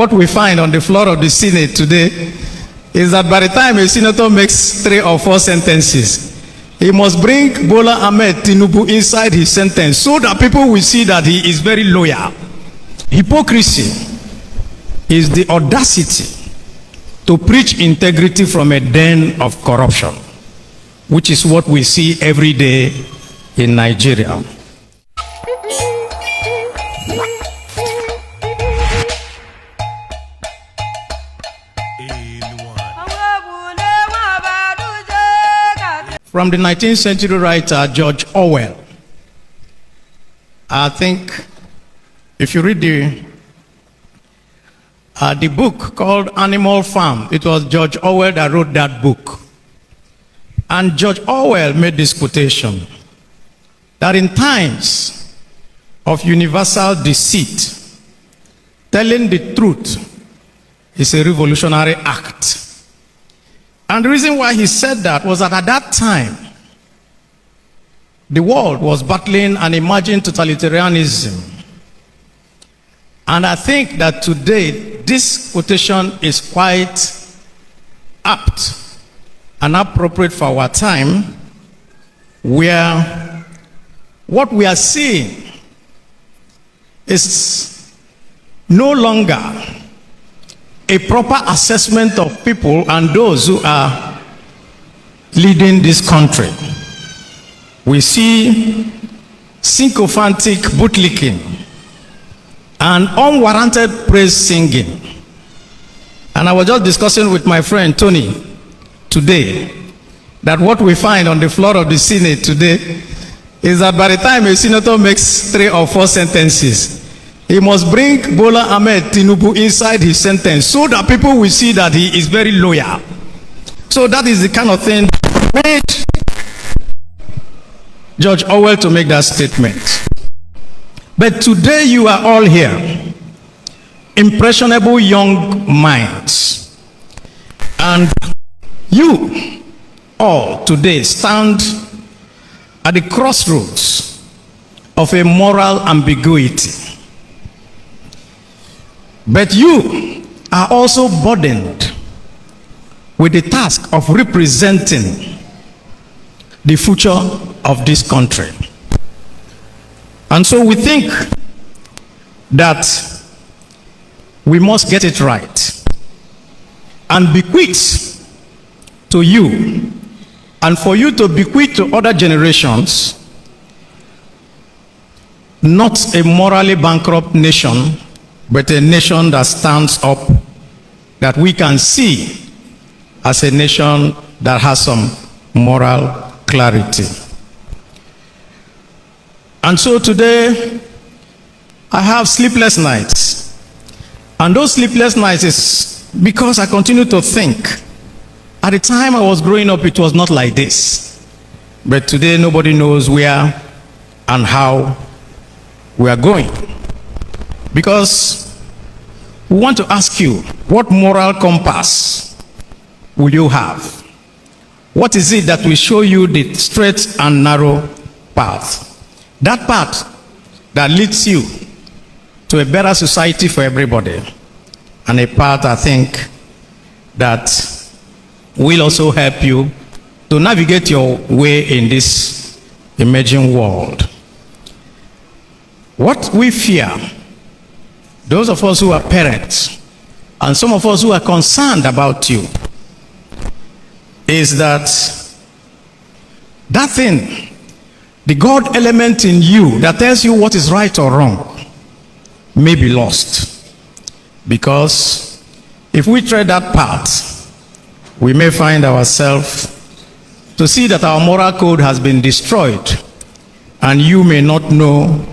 What we find on the floor of the Senate today is that by the time a senator makes 3 or 4 sentences, he must bring Bola Ahmed Tinubu inside his sentence so that people will see that he is very loyal. Hypocrisy is the audacity to preach integrity from a den of corruption, which is what we see every day in Nigeria. From the 19th century writer George Orwell. I think if you read the book called Animal Farm, it was George Orwell that wrote that book. And George Orwell made this quotation, that in times of universal deceit, telling the truth is a revolutionary act. And the reason why he said that was that at that time, the world was battling an emerging totalitarianism. And I think that today, this quotation is quite apt and appropriate for our time, where what we are seeing is no longer a proper assessment of people and those who are leading this country. We see sycophantic bootlicking and unwarranted praise singing. And I was just discussing with my friend Tony today that what we find on the floor of the Senate today is that by the time a senator makes 3 or 4 sentences, he must bring Bola Ahmed Tinubu inside his sentence so that people will see that he is very loyal. So that is the kind of thing that made George Orwell to make that statement. But today you are all here, impressionable young minds, and you all today stand at the crossroads of a moral ambiguity. But you are also burdened with the task of representing the future of this country. And so we think that we must get it right and bequeath to you, and for you to bequeath to other generations, not a morally bankrupt nation, but a nation that stands up, that we can see as a nation that has some moral clarity. And so today, I have sleepless nights. And those sleepless nights is because I continue to think, at the time I was growing up, it was not like this. But today, nobody knows where and how we are going. Because we want to ask you, what moral compass will you have? What is it that will show you the straight and narrow path? That path that leads you to a better society for everybody. And a path, I think, that will also help you to navigate your way in this emerging world. What we fear, those of us who are parents, and some of us who are concerned about you, is that thing, the God element in you that tells you what is right or wrong, may be lost. Because if we tread that path, we may find ourselves to see that our moral code has been destroyed, and you may not know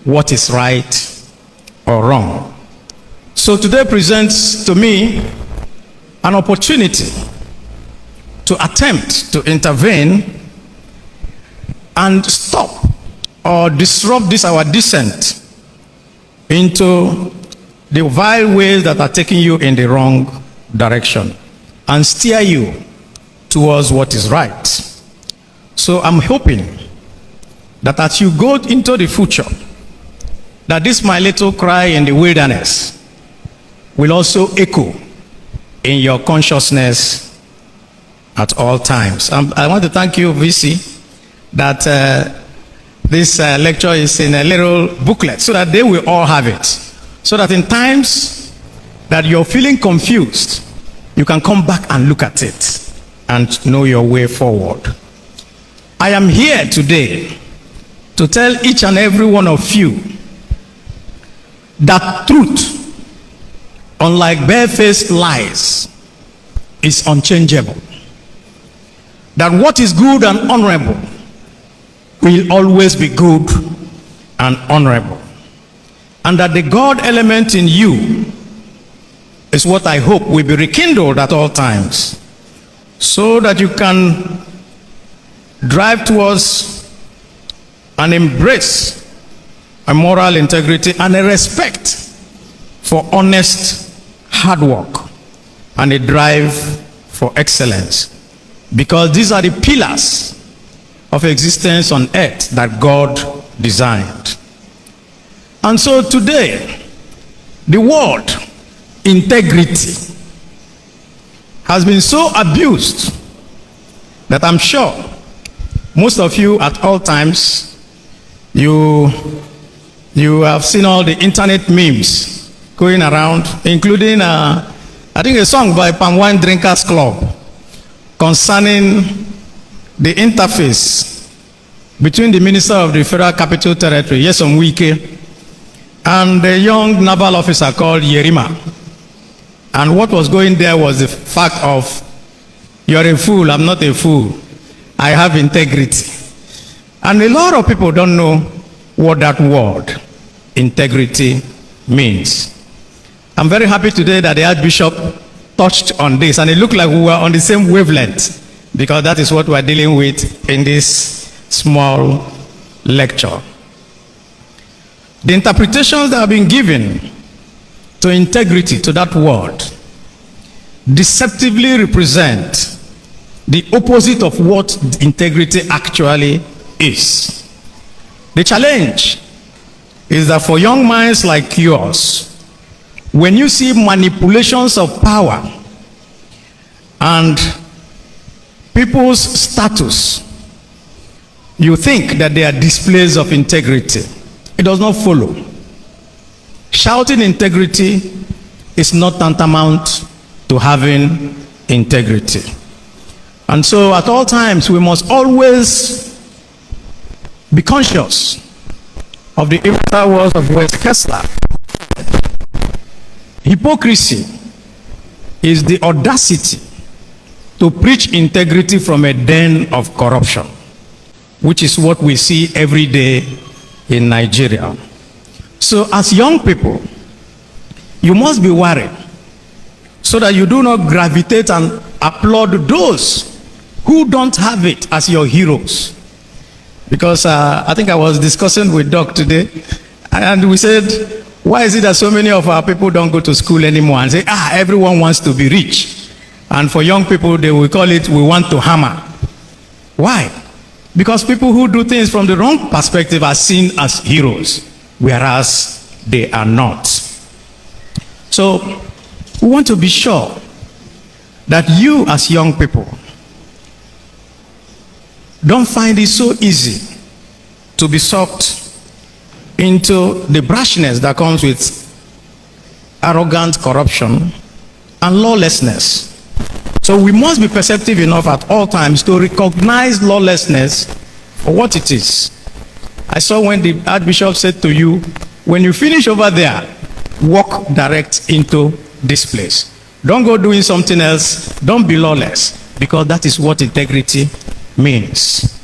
what is right or wrong. So today presents to me an opportunity to attempt to intervene and stop or disrupt this our descent into the vile ways that are taking you in the wrong direction and steer you towards what is right. So I'm hoping that as you go into the future, that this my little cry in the wilderness will also echo in your consciousness at all times. I want to thank you, VC, that this lecture is in a little booklet so that they will all have it. So that in times that you're feeling confused, you can come back and look at it and know your way forward. I am here today to tell each and every one of you that truth, unlike barefaced lies, is unchangeable. That what is good and honorable will always be good and honorable. And that the God element in you is what I hope will be rekindled at all times, so that you can drive towards and embrace a moral integrity and a respect for honest hard work and a drive for excellence. Because these are the pillars of existence on earth that God designed. And so today, the word integrity has been so abused that I'm sure most of you at all times, you have seen all the internet memes going around, including I think a song by Palm Wine Drinkers Club concerning the interface between the Minister of the Federal Capital Territory, Nyesom Wike, and a young naval officer called Yerima. And what was going there was the fact of, you're a fool, I'm not a fool, I have integrity. And a lot of people don't know what that word, integrity, means. I'm very happy today that the Archbishop touched on this, and it looked like we were on the same wavelength, because that is what we're dealing with in this small lecture. The interpretations that have been given to integrity, to that word, deceptively represent the opposite of what integrity actually is. The challenge is that for young minds like yours, when you see manipulations of power and people's status, you think that they are displays of integrity. It does not follow. Shouting integrity is not tantamount to having integrity. And so at all times we must always be conscious of the immortal words of West Kessler. Hypocrisy is the audacity to preach integrity from a den of corruption, which is what we see every day in Nigeria. So as young people, you must be worried so that you do not gravitate and applaud those who don't have it as your heroes. Because I think I was discussing with Doc today, and we said, why is it that so many of our people don't go to school anymore and say, everyone wants to be rich? And for young people, they will call it, we want to hammer. Why? Because people who do things from the wrong perspective are seen as heroes, whereas they are not. So we want to be sure that you as young people don't find it so easy to be sucked into the brashness that comes with arrogant corruption and lawlessness. So we must be perceptive enough at all times to recognize lawlessness for what it is. I saw when the Archbishop said to you, when you finish over there, walk direct into this place. Don't go doing something else. Don't be lawless, because that is what integrity means.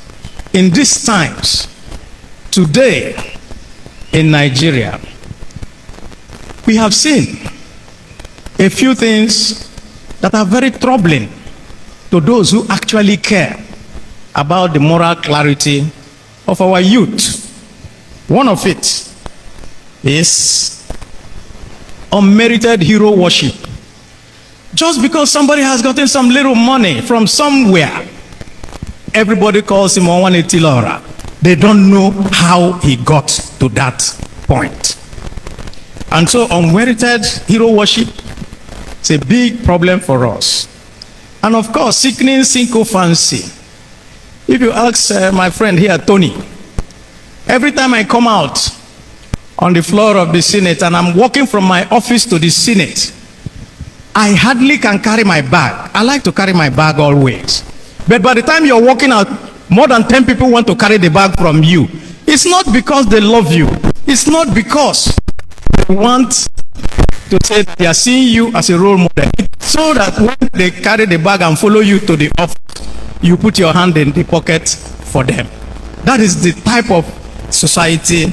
In these times, today in Nigeria, we have seen a few things that are very troubling to those who actually care about the moral clarity of our youth. One of it is unmerited hero worship. Just because somebody has gotten some little money from somewhere, everybody calls him Onitsha Laura. They don't know how he got to that point. And so unmerited hero worship is a big problem for us. And of course, sickening sycophancy. If you ask my friend here, Tony, every time I come out on the floor of the Senate and I'm walking from my office to the Senate, I hardly can carry my bag. I like to carry my bag always. But by the time you're walking out, more than 10 people want to carry the bag from you. It's not because they love you. It's not because they want to say they are seeing you as a role model. It's so that when they carry the bag and follow you to the office, you put your hand in the pocket for them. That is the type of society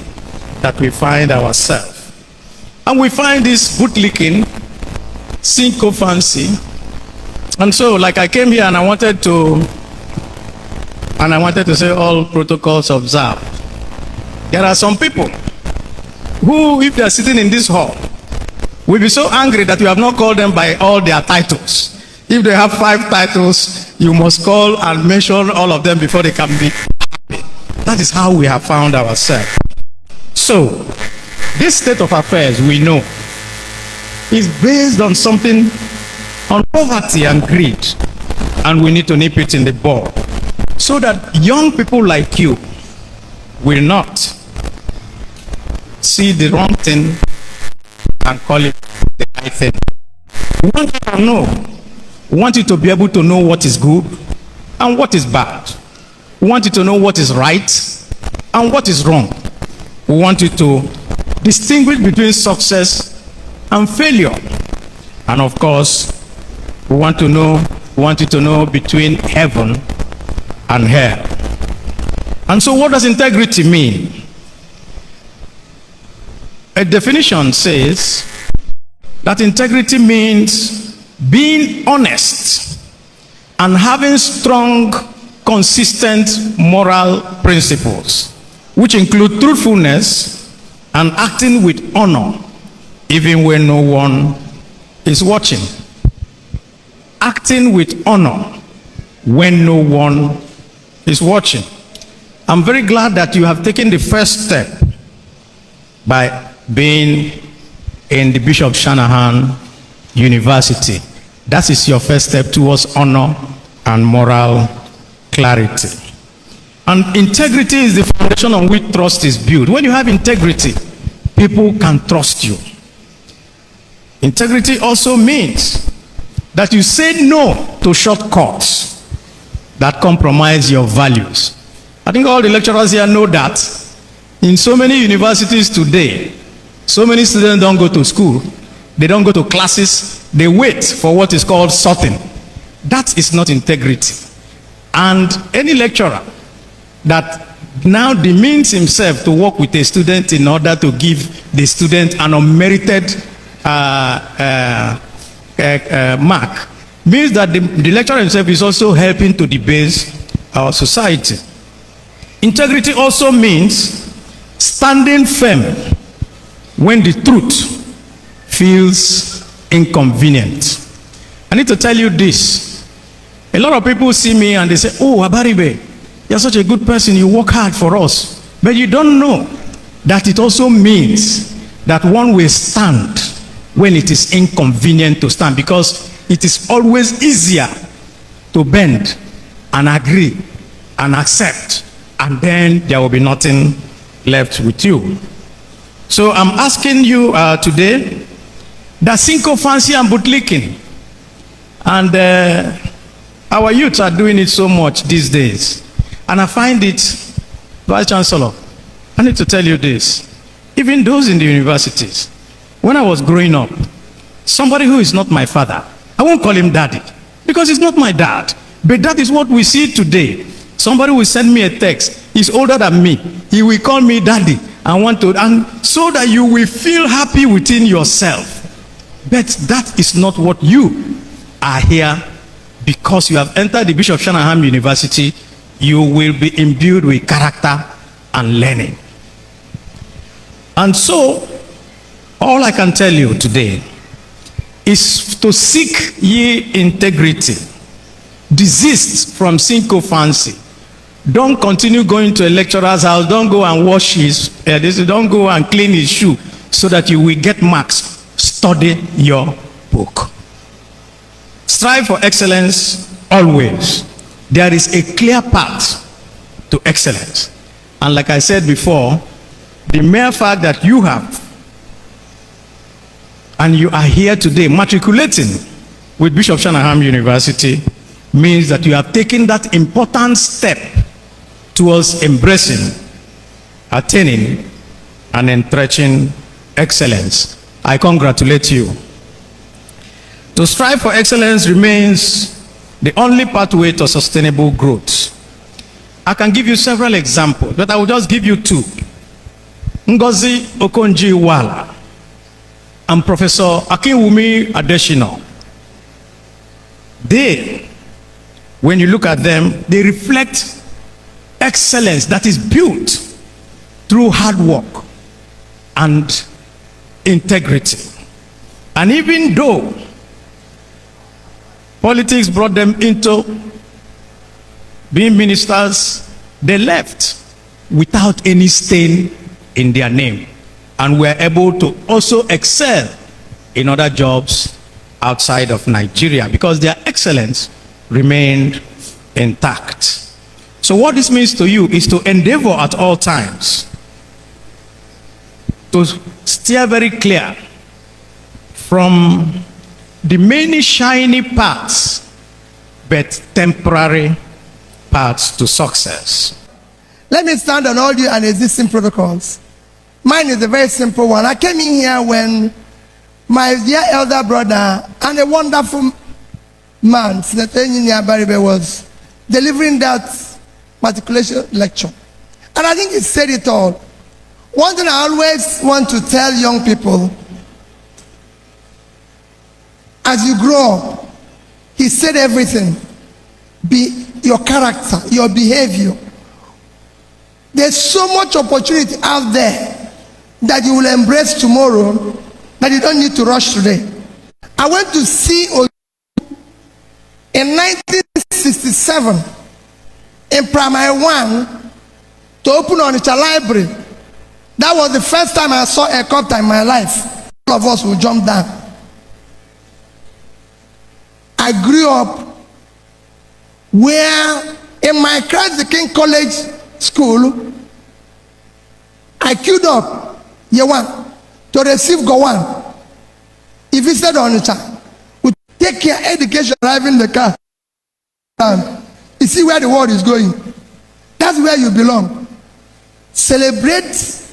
that we find ourselves. And we find this bootlicking, sycophancy. And so, like, I came here and I wanted to say all protocols observed. There are some people who, if they are sitting in this hall, will be so angry that you have not called them by all their titles. If they have 5 titles, you must call and mention all of them before they can be happy. That is how we have found ourselves. So, this state of affairs, we know, is based on something, on poverty and greed. And we need to nip it in the bud, so that young people like you will not see the wrong thing and call it the right thing. We want you to know. We want you to be able to know what is good and what is bad. We want you to know what is right and what is wrong. We want you to distinguish between success and failure. And of course, we want you to know between heaven and hell. And so what does integrity mean? A definition says that integrity means being honest and having strong, consistent moral principles, which include truthfulness and acting with honor, even when no one is watching. Acting with honor when no one is watching. I'm very glad that you have taken the first step by being in the Bishop Shanahan University. That is your first step towards honor and moral clarity. And integrity is the foundation on which trust is built. When you have integrity, people can trust you. Integrity also means that you say no to shortcuts that compromise your values. I think all the lecturers here know that in so many universities today, so many students don't go to school, they don't go to classes, they wait for what is called sorting. That is not integrity. And any lecturer that now demeans himself to work with a student in order to give the student an unmerited mark means that the lecturer himself is also helping to debase our society. Integrity also means standing firm when the truth feels inconvenient. I need to tell you this. A lot of people see me and they say, "Oh, Abaribe, you're such a good person, you work hard for us." But you don't know that it also means that one will stand when it is inconvenient to stand, because it is always easier to bend and agree and accept, and then there will be nothing left with you. So I'm asking you today that sycophancy and bootlicking, and our youths are doing it so much these days, and I find it, Vice Chancellor, I need to tell you this, even those in the universities, when I was growing up, somebody who is not my father, I won't call him daddy, because he's not my dad, but that is what we see today. Somebody will send me a text, he's older than me, he will call me daddy, and so that you will feel happy within yourself. But that is not what you are here, because you have entered the Bishop Shanahan University. You will be imbued with character and learning. And so, all I can tell you today is to seek ye integrity. Desist from sycophancy. Don't continue going to a lecturer's house. Don't go and wash his, don't go and clean his shoe so that you will get marks. Study your book. Strive for excellence always. There is a clear path to excellence. And like I said before, the mere fact that you have and you are here today matriculating with Bishop Shanahan University means that you have taken that important step towards embracing, attaining, and entrenching excellence. I congratulate you. To strive for excellence remains the only pathway to sustainable growth. I can give you several examples, but I will just give you two. Ngozi Okonjo-Iweala and Professor Akinwumi Adesina. They, when you look at them, they reflect excellence that is built through hard work and integrity. And even though politics brought them into being ministers, they left without any stain in their name and were able to also excel in other jobs outside of Nigeria because their excellence remained intact. So what this means to you is to endeavor at all times to steer very clear from the many shiny paths, but temporary paths to success. Let me stand on all you and existing protocols. Mine is a very simple one. I came in here when my dear elder brother and a wonderful man, Senator Enyinnaya Abaribe, was delivering that matriculation lecture. And I think he said it all. One thing I always want to tell young people, as you grow up, he said everything. Be your character, your behavior. There's so much opportunity out there that you will embrace tomorrow that you don't need to rush today. I went to see in 1967 in primary 1 to open Onitsha library. That was the first time I saw a copter in my life. All of us will jump down. I grew up where in my Christ the King College school, I queued up year 1 to receive Gowan. If he said Onitsha, we take care education driving the car. You see where the world is going. That's where you belong. Celebrate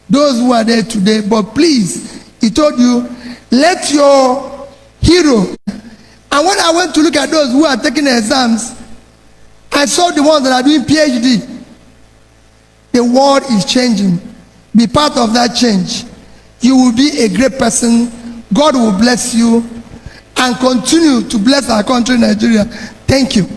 those who are there today, but please, he told you, let your hero. And when I went to look at those who are taking the exams, I saw the ones that are doing PhD. The world is changing. Be part of that change. You will be a great person. God will bless you and continue to bless our country, Nigeria. Thank you.